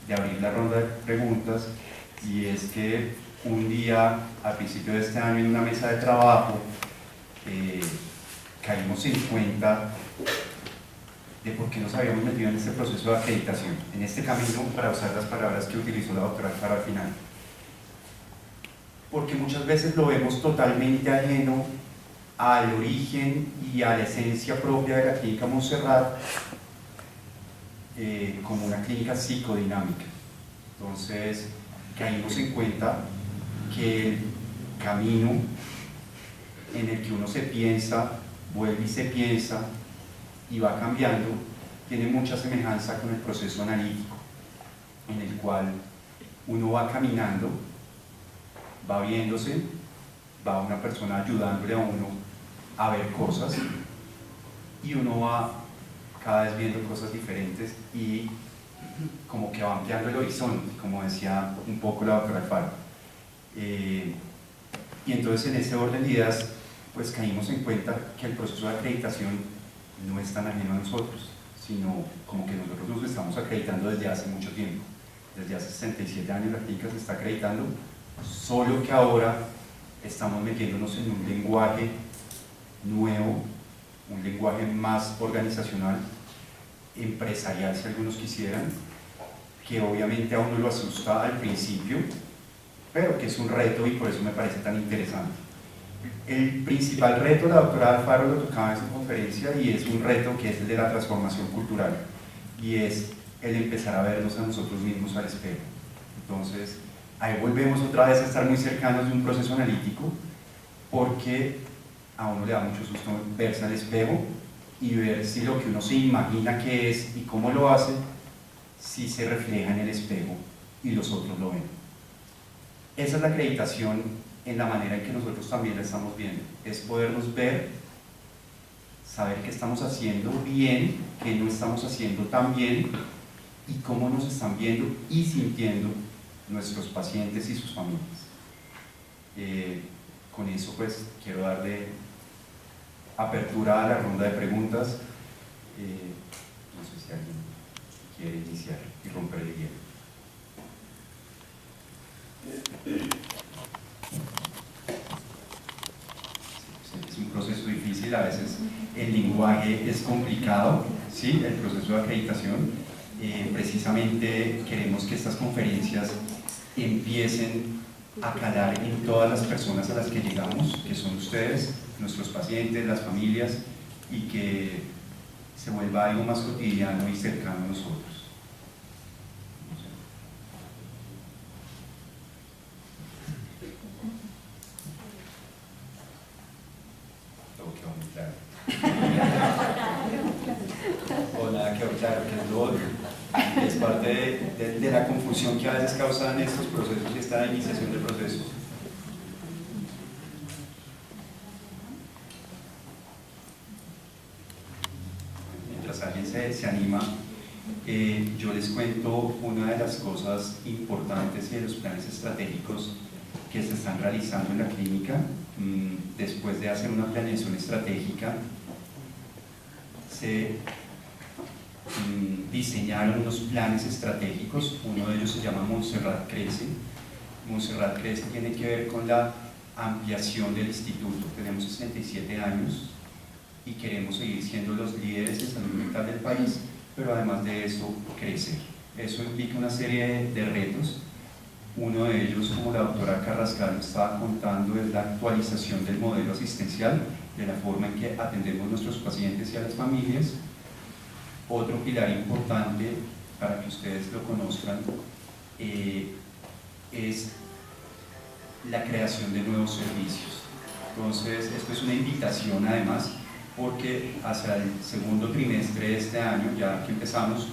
de abrir la ronda de preguntas, y es que un día, al principio de este año, en una mesa de trabajo, caímos en cuenta de por qué nos habíamos metido en este proceso de acreditación, en este camino, para usar las palabras que utilizó la doctora Alfaro al final. Porque muchas veces lo vemos totalmente ajeno al origen y a la esencia propia de la clínica Montserrat, como una clínica psicodinámica. Entonces, caímos en cuenta que el camino en el que uno se piensa, vuelve y se piensa y va cambiando, tiene mucha semejanza con el proceso analítico, en el cual uno va caminando, va viéndose, va una persona ayudándole a uno a ver cosas, y uno va cada vez viendo cosas diferentes y como que va ampliando el horizonte, como decía un poco la doctora Alfaro. Y entonces, en ese orden de ideas, pues caímos en cuenta que el proceso de acreditación no es tan ajeno a nosotros, sino como que nosotros nos estamos acreditando desde hace mucho tiempo. Desde hace 67 años la clínica se está acreditando, solo que ahora estamos metiéndonos en un lenguaje nuevo, un lenguaje más organizacional, empresarial si algunos quisieran, que obviamente a uno lo asusta al principio, pero que es un reto, y por eso me parece tan interesante. El principal reto, la doctora Alfaro lo tocaba en su conferencia, y es un reto que es el de la transformación cultural, y es el empezar a vernos a nosotros mismos al espejo. Entonces, ahí volvemos otra vez a estar muy cercanos de un proceso analítico, porque a uno le da mucho susto verse al espejo y ver si lo que uno se imagina que es y cómo lo hace, si se refleja en el espejo y los otros lo ven. Esa es la acreditación en la manera en que nosotros también la estamos viendo, es podernos ver, saber qué estamos haciendo bien, qué no estamos haciendo tan bien, y cómo nos están viendo y sintiendo nuestros pacientes y sus familias. Con eso pues quiero darle apertura a la ronda de preguntas. No sé si alguien quiere iniciar y romper el hielo. Es un proceso difícil, a veces el lenguaje es complicado, ¿sí? El proceso de acreditación. Precisamente queremos que estas conferencias empiecen a calar en todas las personas a las que llegamos, que son ustedes, nuestros pacientes, las familias, y que se vuelva algo más cotidiano y cercano a nosotros. Todo quedó muy claro. O nada quedó claro, que es lo otro. Es parte de la confusión que a veces causan estos procesos y esta iniciación del proceso. Mientras alguien se anima, yo les cuento una de las cosas importantes y de los planes estratégicos que se están realizando en la clínica. Después de hacer una planeación estratégica, se diseñaron unos planes estratégicos. Uno de ellos se llama Montserrat Crece. Montserrat Crece tiene que ver con la ampliación del instituto. Tenemos 67 años y queremos seguir siendo los líderes en salud mental del país, pero además de eso, crecer. Eso implica una serie de retos. Uno de ellos, como la doctora Carrascal nos estaba contando, es la actualización del modelo asistencial, de la forma en que atendemos a nuestros pacientes y a las familias. Otro pilar importante, para que ustedes lo conozcan, es la creación de nuevos servicios. Entonces, esto es una invitación además, porque hacia el segundo trimestre de este año, ya que empezamos,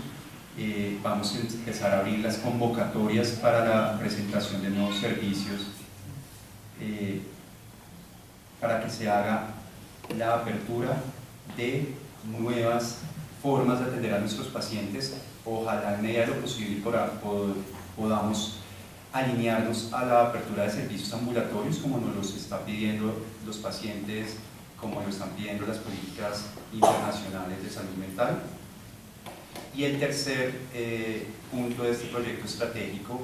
vamos a empezar a abrir las convocatorias para la presentación de nuevos servicios, para que se haga la apertura de nuevas formas de atender a nuestros pacientes. Ojalá en medida de lo posible podamos alinearnos a la apertura de servicios ambulatorios, como nos los están pidiendo los pacientes, como lo están pidiendo las políticas internacionales de salud mental. Y el tercer punto de este proyecto estratégico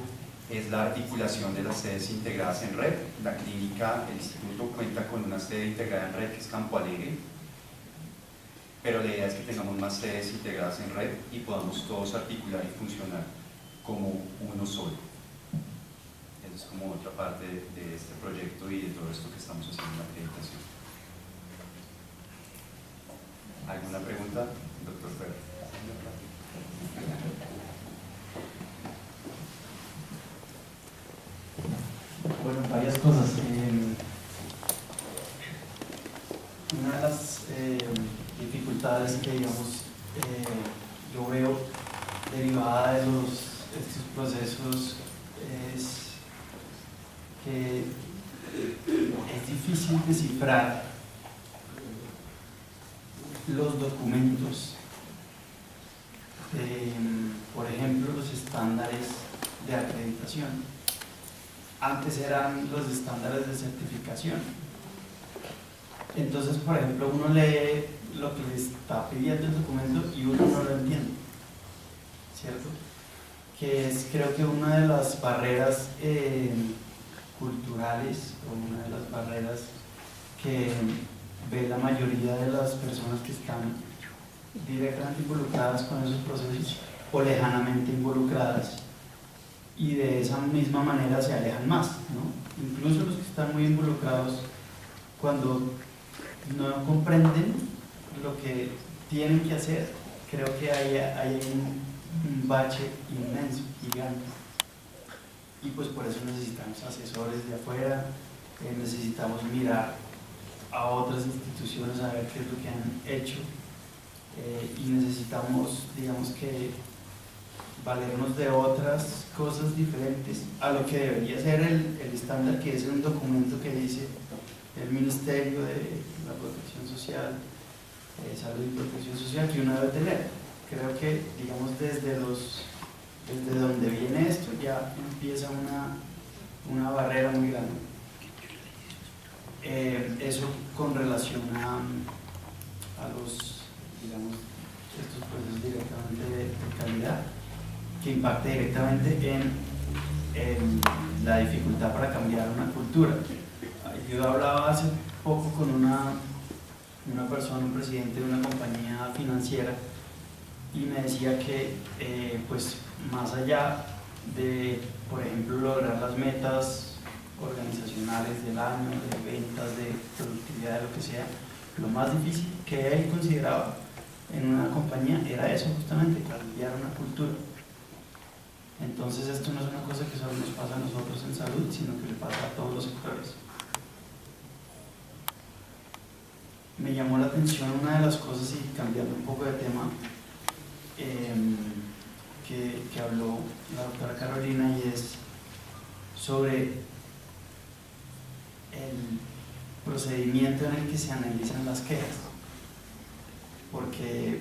es la articulación de las sedes integradas en red. La clínica, el instituto cuenta con una sede integrada en red que es Campo Alegre, pero la idea es que tengamos más sedes integradas en red y podamos todos articular y funcionar como uno solo. Esa es como otra parte de este proyecto y de todo esto que estamos haciendo en la acreditación. ¿Alguna pregunta, doctor Ferrer? Bueno, varias cosas. Una de las dificultades que, digamos, yo veo derivada de estos procesos es que es difícil descifrar los documentos, por ejemplo, los estándares de acreditación. Antes eran los estándares de certificación. Entonces, por ejemplo, uno lee lo que le está pidiendo el documento y uno no lo entiende, ¿cierto? Que es, creo que una de las barreras culturales, o una de las barreras que ve la mayoría de las personas que están directamente involucradas con esos procesos o lejanamente involucradas, y de esa misma manera se alejan más, ¿no? Incluso los que están muy involucrados, cuando no comprenden lo que tienen que hacer, creo que hay un bache inmenso, gigante, y pues por eso necesitamos asesores de afuera, necesitamos mirar a otras instituciones a ver qué es lo que han hecho, y necesitamos, digamos que, valernos de otras cosas diferentes a lo que debería ser el estándar, que es un documento que dice el Ministerio de la Protección Social, Salud y Protección Social, que uno debe tener. Creo que, digamos, desde donde viene esto ya empieza una barrera muy grande. Eso con relación a los, digamos, estos procesos directamente de calidad, que impacta directamente en la dificultad para cambiar una cultura. Yo hablaba hace poco con una persona, un presidente de una compañía financiera, y me decía que pues más allá de, por ejemplo, lograr las metas organizacionales del año, de ventas, de productividad, de lo que sea, lo más difícil que él consideraba en una compañía era eso, justamente, cambiar una cultura. Entonces esto no es una cosa que solo nos pasa a nosotros en salud, sino que le pasa a todos los sectores. Me llamó la atención una de las cosas, y cambiando un poco de tema, que habló la doctora Carolina, y es sobre el procedimiento en el que se analizan las quejas, porque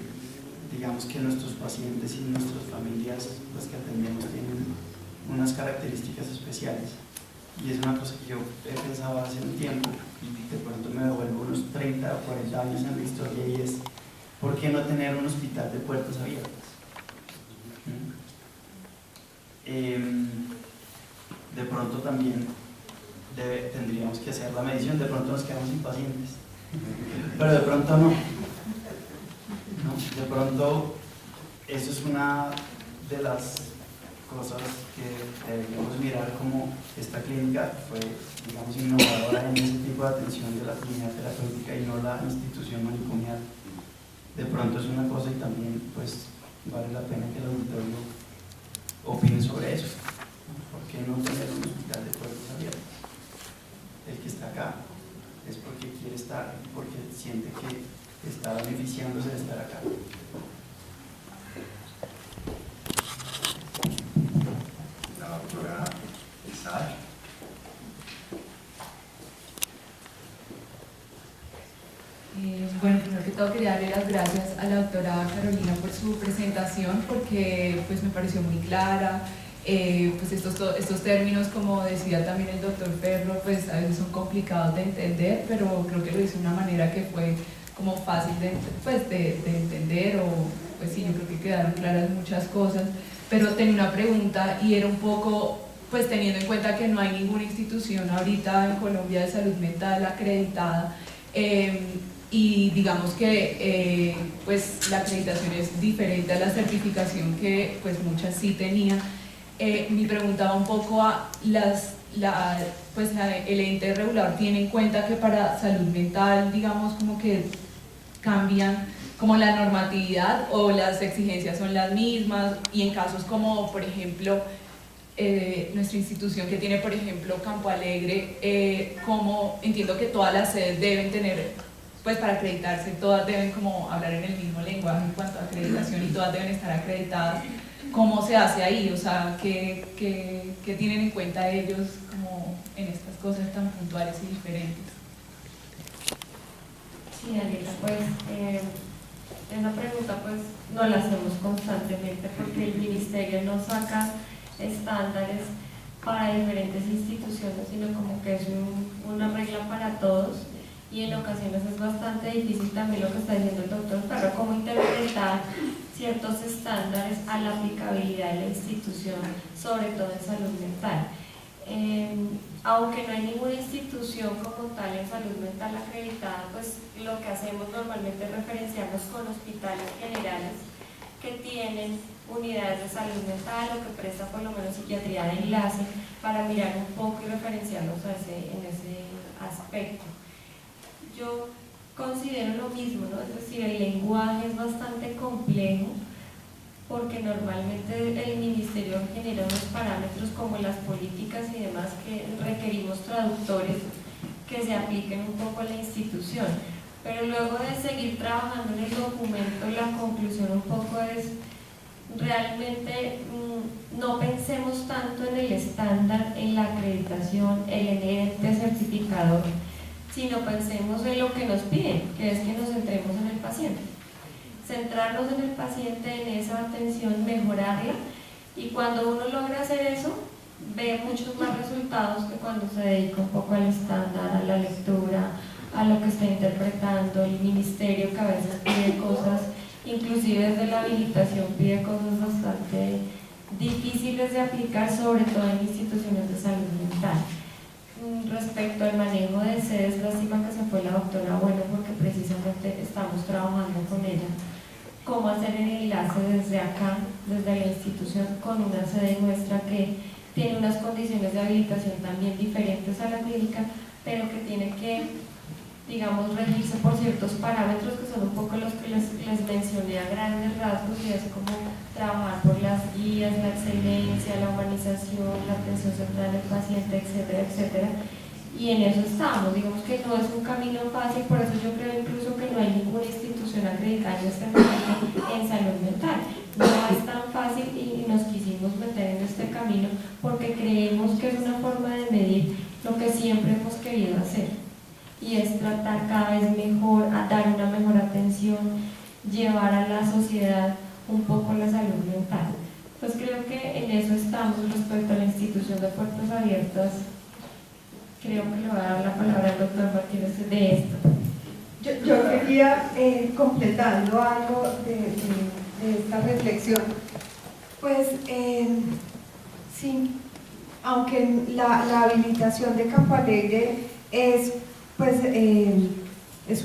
digamos que nuestros pacientes y nuestras familias, las que atendemos, tienen unas características especiales, y es una cosa que yo he pensado hace un tiempo, y de pronto me devuelvo unos 30 o 40 años en la historia, y es ¿por qué no tener un hospital de puertas abiertas? De pronto también tendríamos que hacer la medición, de pronto nos quedamos sin pacientes, pero de pronto no. De pronto, eso es una de las cosas que deberíamos mirar, como esta clínica fue, digamos, innovadora en ese tipo de atención de la comunidad terapéutica y no la institución manicomial. De pronto es una cosa, y también pues vale la pena que el auditorio opine sobre eso. ¿Por qué no tener un hospital de puertas abiertas? El que está acá es porque quiere estar, porque siente que está beneficiándose de estar acá. La doctora Isaac. Bueno, primero que todo quería darle las gracias a la doctora Carolina por su presentación, porque pues me pareció muy clara. Pues estos términos, como decía también el doctor Ferro, pues a veces son complicados de entender, pero creo que lo hizo de una manera que fue como fácil de entender, o pues sí, yo creo que quedaron claras muchas cosas, pero tenía una pregunta y era un poco, pues teniendo en cuenta que no hay ninguna institución ahorita en Colombia de salud mental acreditada, y digamos que pues la acreditación es diferente a la certificación que pues muchas sí tenían. Mi pregunta va un poco a el ente regulador tiene en cuenta que para salud mental, digamos, como que cambian como la normatividad o las exigencias son las mismas, y en casos como, por ejemplo, nuestra institución que tiene, por ejemplo, Campo Alegre, como entiendo que todas las sedes deben tener, pues para acreditarse, todas deben como hablar en el mismo lenguaje en cuanto a acreditación y todas deben estar acreditadas. ¿Cómo se hace ahí? O sea, ¿qué tienen en cuenta ellos como en estas cosas tan puntuales y diferentes? Sí, Daniela, pues esa pregunta pues no la hacemos constantemente porque el ministerio no saca estándares para diferentes instituciones, sino como que es una regla para todos, y en ocasiones es bastante difícil también lo que está diciendo el doctor Ferro, cómo interpretar ciertos estándares a la aplicabilidad de la institución, sobre todo en salud mental. Aunque no hay ninguna institución como tal en salud mental acreditada, pues lo que hacemos normalmente es referenciarnos con hospitales generales que tienen unidades de salud mental o que presta por lo menos psiquiatría de enlace para mirar un poco y referenciarlos en ese aspecto. Yo considero lo mismo, ¿no? Es decir, el lenguaje es bastante complejo porque normalmente el ministerio genera unos parámetros como las políticas y demás que requerimos traductores que se apliquen un poco a la institución, pero luego de seguir trabajando en el documento, la conclusión un poco es realmente no pensemos tanto en el estándar, en la acreditación, el ente certificador, sino pensemos en lo que nos piden, que es que nos centremos en el paciente. Centrarnos en el paciente, en esa atención, mejorarla, y cuando uno logra hacer eso, ve muchos más resultados que cuando se dedica un poco al estándar, a la lectura, a lo que está interpretando el ministerio, que a veces pide cosas, inclusive desde la habilitación pide cosas bastante difíciles de aplicar, sobre todo en instituciones de salud mental. Respecto al manejo de sedes, lástima que se fue la doctora Bueno, porque precisamente estamos trabajando con ella cómo hacer el enlace desde acá, desde la institución, con una sede nuestra que tiene unas condiciones de habilitación también diferentes a la clínica, pero que tiene que, digamos, regirse por ciertos parámetros que son un poco los que les mencioné a grandes rasgos, y es como trabajar por las guías, la excelencia, la humanización, la atención central del paciente, etcétera, etcétera. Y en eso estamos. Digamos que no es un camino fácil, por eso yo creo incluso que no hay ninguna institución acreditada en este momento en salud mental. No es tan fácil y nos quisimos meter en este camino porque creemos que es una forma de medir lo que siempre hemos querido hacer, y es tratar cada vez mejor, a dar una mejor atención, llevar a la sociedad un poco la salud mental. Pues creo que en eso estamos. Respecto a la institución de Puertas Abiertas, creo que le voy a dar la palabra al doctor Martínez de esto. Yo quería, completando algo de esta reflexión, pues sí, aunque la habilitación de Campo Alegre es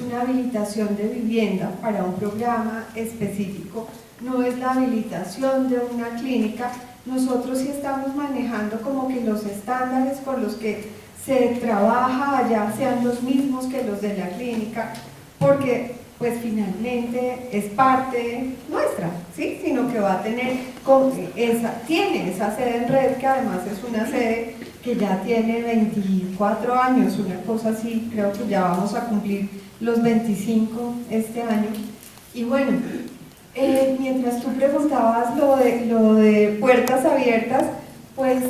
una habilitación de vivienda para un programa específico, no es la habilitación de una clínica. Nosotros sí estamos manejando como que los estándares con los que se trabaja allá sean los mismos que los de la clínica, porque pues finalmente es parte nuestra, ¿sí? Sino que va a tener, tiene esa sede en red, que además es una sede que ya tiene 24 años, una cosa así, creo que ya vamos a cumplir los 25 este año. Y bueno, mientras tú preguntabas lo de Puertas Abiertas, pues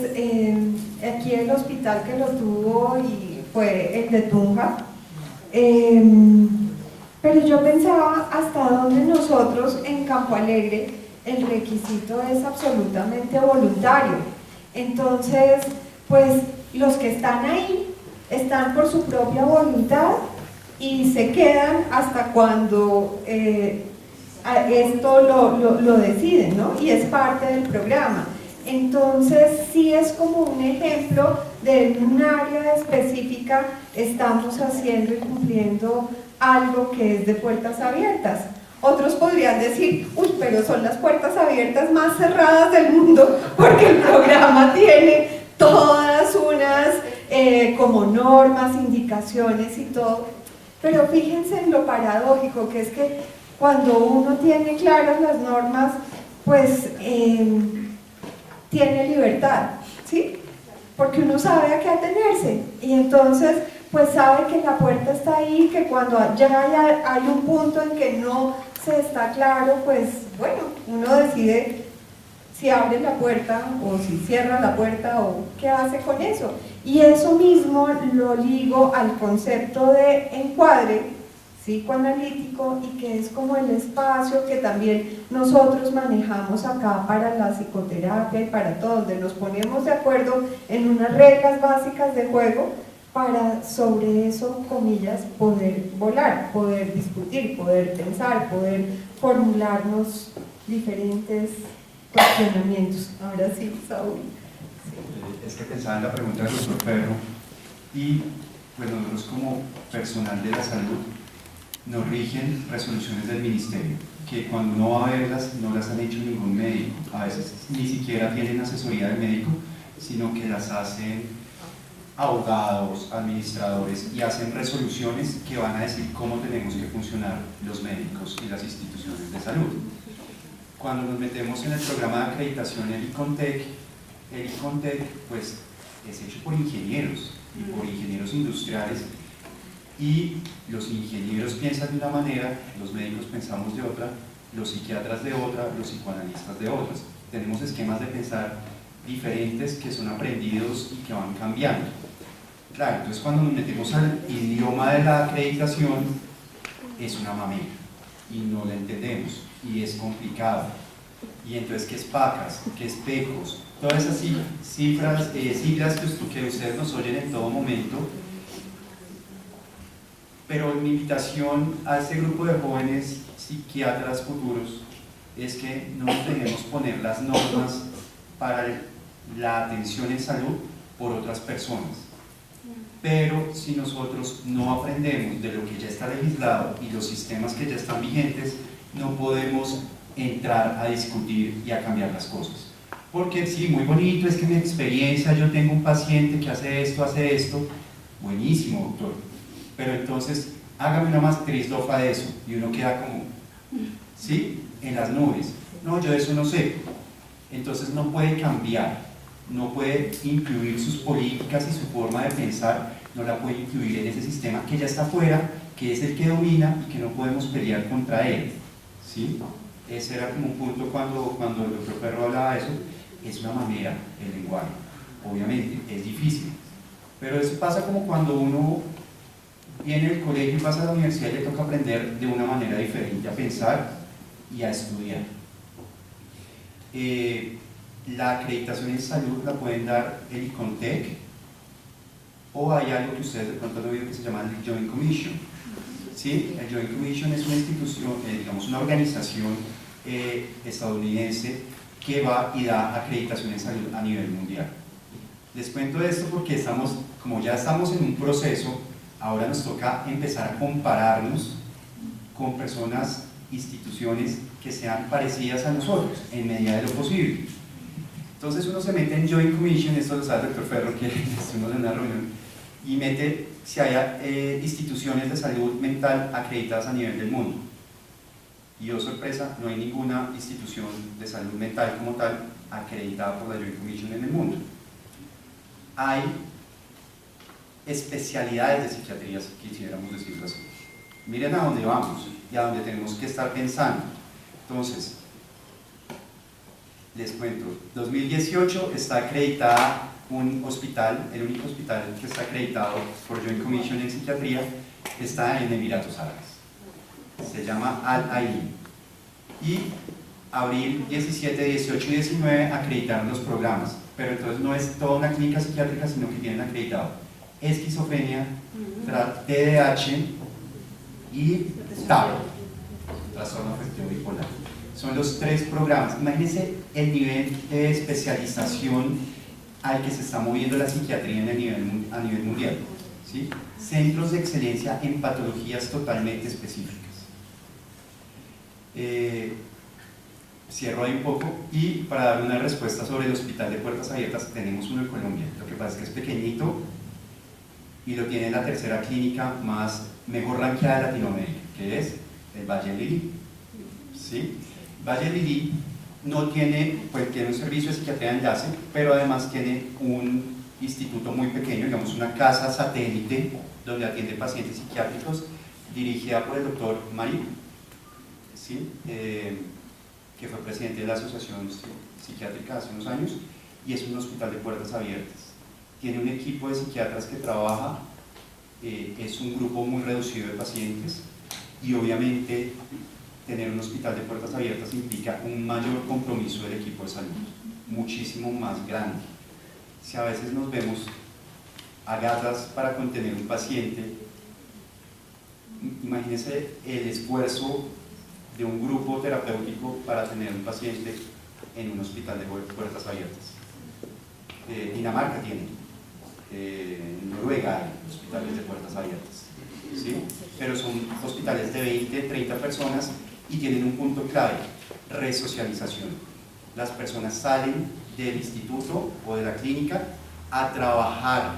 aquí el hospital que lo tuvo y fue el de Tunja, pero yo pensaba hasta dónde nosotros en Campo Alegre el requisito es absolutamente voluntario. Entonces, pues los que están ahí están por su propia voluntad y se quedan hasta cuando esto lo deciden, ¿no? Y es parte del programa. Entonces, sí es como un ejemplo de un área específica estamos haciendo y cumpliendo algo que es de puertas abiertas. Otros podrían decir, uy, pero son las puertas abiertas más cerradas del mundo, porque el programa tiene todas unas como normas, indicaciones y todo. Pero fíjense en lo paradójico, que es que cuando uno tiene claras las normas, pues tiene libertad, ¿sí? Porque uno sabe a qué atenerse, y entonces pues sabe que la puerta está ahí, que cuando ya hay un punto en que no se está claro, pues bueno, uno decide si abre la puerta o si cierra la puerta o qué hace con eso. Y eso mismo lo ligo al concepto de encuadre psicoanalítico, y que es como el espacio que también nosotros manejamos acá para la psicoterapia y para todo, donde nos ponemos de acuerdo en unas reglas básicas de juego para sobre eso, comillas, poder volar, poder discutir, poder pensar, poder formularnos diferentes cuestionamientos. Ahora sí, Saúl. Es que pensaba en la pregunta del doctor Ferro, y pues nosotros como personal de la salud nos rigen resoluciones del ministerio, que cuando uno va a verlas no las han hecho ningún médico, a veces ni siquiera tienen asesoría del médico, sino que las hacen abogados, administradores, y hacen resoluciones que van a decir cómo tenemos que funcionar los médicos y las instituciones de salud. Cuando nos metemos en el programa de acreditación, el ICONTEC pues es hecho por ingenieros y por ingenieros industriales, y los ingenieros piensan de una manera, los médicos pensamos de otra, los psiquiatras de otra, los psicoanalistas de otras. Tenemos esquemas de pensar diferentes que son aprendidos y que van cambiando. Claro, entonces cuando nos metemos al idioma de la acreditación es una mamera y no la entendemos y es complicado. Y entonces, ¿qué es PACAS? ¿Qué es PECOS? Todas esas siglas que ustedes nos oyen en todo momento. Pero mi invitación a este grupo de jóvenes psiquiatras futuros es que no nos dejemos poner las normas para la atención en salud por otras personas. Pero si nosotros no aprendemos de lo que ya está legislado y los sistemas que ya están vigentes, no podemos entrar a discutir y a cambiar las cosas. Porque sí, muy bonito, es que mi experiencia, yo tengo un paciente que hace esto, buenísimo, doctor, pero entonces hágame una matriz DOFA de eso, y uno queda como, ¿sí? En las nubes. No, yo de eso no sé. Entonces no puede cambiar, no puede incluir sus políticas y su forma de pensar, no la puede incluir en ese sistema que ya está afuera, que es el que domina y que no podemos pelear contra él, ¿sí? Ese era como un punto cuando el doctor Ferro hablaba de eso. Es una manera el lenguaje, obviamente, es difícil, pero eso pasa como cuando uno viene del colegio y pasa a la universidad y le toca aprender de una manera diferente a pensar y a estudiar. La acreditación en salud la pueden dar el ICONTEC, o hay algo que ustedes de pronto han oído que se llama el Joint Commission. ¿Sí? El Joint Commission es una institución, digamos una organización estadounidense que va y da acreditación en salud a nivel mundial. Les cuento esto porque como ya estamos en un proceso, ahora nos toca empezar a compararnos con personas, instituciones que sean parecidas a nosotros, en medida de lo posible. Entonces uno se mete en Joint Commission, esto lo sabe el doctor Ferro, que estuvimos en una reunión, y mete si hay instituciones de salud mental acreditadas a nivel del mundo. Y oh sorpresa, no hay ninguna institución de salud mental como tal acreditada por la Joint Commission en el mundo. Hay especialidades de psiquiatría, si quisiéramos decirlo así. Miren a dónde vamos y a dónde tenemos que estar pensando. Entonces, les cuento, 2018 está acreditada un hospital, el único hospital que está acreditado por Joint Commission en psiquiatría está en Emiratos Árabes. Se llama Al-Ain. Y abril 17, 18 y 19 acreditaron los programas, pero entonces no es toda una clínica psiquiátrica, sino que tienen acreditado esquizofrenia, TDAH y TAP. trastorno afectivo bipolar. Son los 3 programas. Imagínense el nivel de especialización al que se está moviendo la psiquiatría a nivel mundial, ¿sí? Centros de excelencia en patologías totalmente específicas. Cierro ahí un poco y para dar una respuesta sobre el Hospital de Puertas Abiertas, tenemos uno en Colombia. Lo que pasa es que es pequeñito y lo tiene la tercera clínica mejor rankeada de Latinoamérica, que es el Valle del Lili, ¿sí? Valle del Lili no tiene, pues tiene un servicio de psiquiatría de enlace, pero además tiene un instituto muy pequeño, digamos una casa satélite donde atiende pacientes psiquiátricos, dirigida por el doctor Marín, ¿sí? Que fue presidente de la Asociación Psiquiátrica hace unos años, y es un hospital de puertas abiertas. Tiene un equipo de psiquiatras que trabaja, es un grupo muy reducido de pacientes, y obviamente tener un hospital de puertas abiertas implica un mayor compromiso del equipo de salud, muchísimo más grande. Si a veces nos vemos a gatas para contener un paciente, imagínense el esfuerzo de un grupo terapéutico para tener un paciente en un hospital de puertas abiertas. Dinamarca tiene, en Noruega hay hospitales de puertas abiertas, ¿sí? Pero son hospitales de 20, 30 personas y tienen un punto clave: resocialización. Las personas salen del instituto o de la clínica a trabajar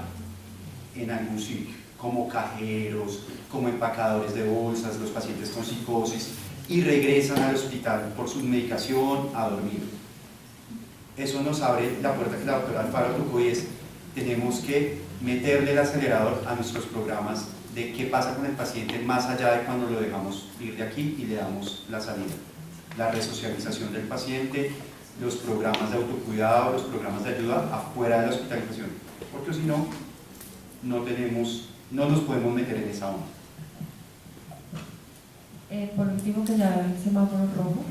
en algún sitio, como cajeros, como empacadores de bolsas, los pacientes con psicosis, y regresan al hospital por su medicación a dormir. Eso nos abre la puerta que la doctora Alfaro tocó, y es: tenemos que meterle el acelerador a nuestros programas de qué pasa con el paciente más allá de cuando lo dejamos ir de aquí y le damos la salida. La resocialización del paciente, los programas de autocuidado, los programas de ayuda afuera de la hospitalización, porque si no, no nos podemos meter en esa onda. Por último, que ya el semáforo rojo,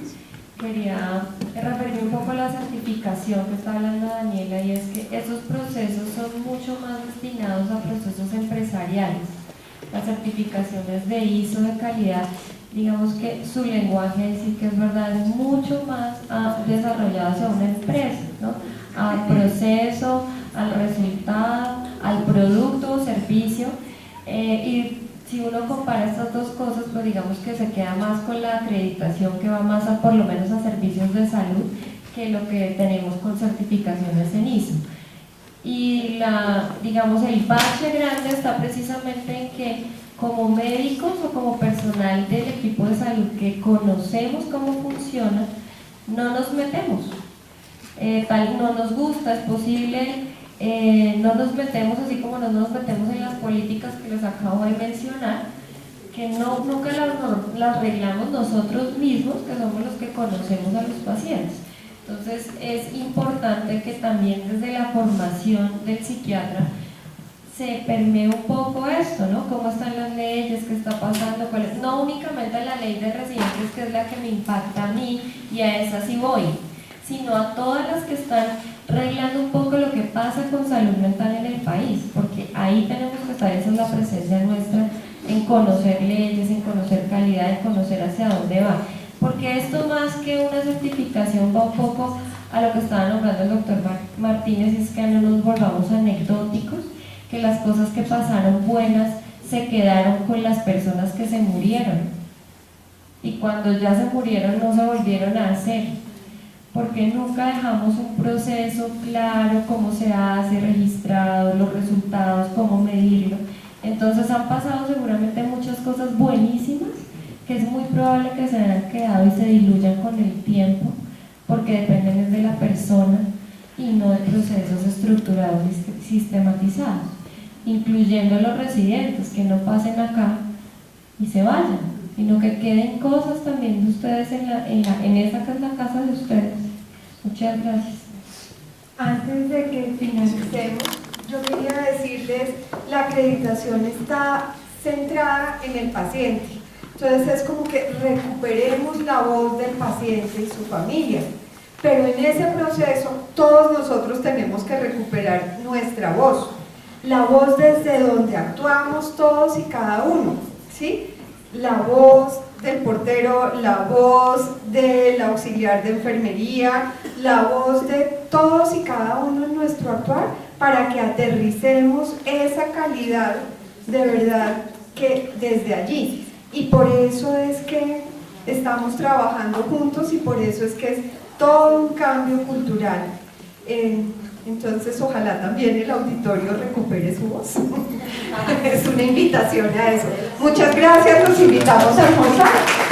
quería referirme un poco a la certificación que está hablando Daniela, y es que esos procesos son mucho más destinados a procesos empresariales. Las certificaciones de ISO de calidad, digamos que su lenguaje, sí que es verdad, es mucho más desarrollado hacia una empresa, ¿no? Al proceso, al resultado, al producto o servicio, y si uno compara estas dos cosas, pues digamos que se queda más con la acreditación, que va más por lo menos a servicios de salud, que lo que tenemos con certificaciones en ISO. Y digamos, el bache grande está precisamente en que como médicos o como personal del equipo de salud que conocemos cómo funciona, no nos metemos. No nos gusta, es posible, no nos metemos, así como no nos metemos en las políticas que les acabo de mencionar, que nunca las arreglamos nosotros mismos, que somos los que conocemos a los pacientes. Entonces es importante que también desde la formación del psiquiatra se permee un poco esto, ¿no? ¿Cómo están las leyes? ¿Qué está pasando? No únicamente la ley de residentes, que es la que me impacta a mí y a esa sí voy, sino a todas las que están reglando un poco lo que pasa con salud mental en el país, porque ahí tenemos que estar, esa es la presencia nuestra, en conocer leyes, en conocer calidad, en conocer hacia dónde va. Porque esto, más que una certificación, va un poco a lo que estaba nombrando el doctor Martínez, es que no nos volvamos anecdóticos, que las cosas que pasaron buenas se quedaron con las personas que se murieron, y cuando ya se murieron no se volvieron a hacer, porque nunca dejamos un proceso claro, cómo se hace, registrado, los resultados, cómo medirlo. Entonces han pasado seguramente muchas cosas buenísimas, que es muy probable que se hayan quedado y se diluyan con el tiempo, porque dependen de la persona y no de procesos estructurados y sistematizados, incluyendo los residentes, que no pasen acá y se vayan, sino que queden cosas también de ustedes en esa que es la casa de ustedes. Muchas gracias. Antes de que finalicemos, yo quería decirles, la acreditación está centrada en el paciente. Entonces es como que recuperemos la voz del paciente y su familia, pero en ese proceso todos nosotros tenemos que recuperar nuestra voz, la voz desde donde actuamos todos y cada uno, ¿sí? La voz del por reportero, la voz del auxiliar de enfermería, la voz de todos y cada uno en nuestro actuar, para que aterricemos esa calidad de verdad que desde allí. Y por eso es que estamos trabajando juntos y por eso es que es todo un cambio cultural. Entonces ojalá también el auditorio recupere su voz. Es una invitación a eso. Muchas gracias, los invitamos a almorzar.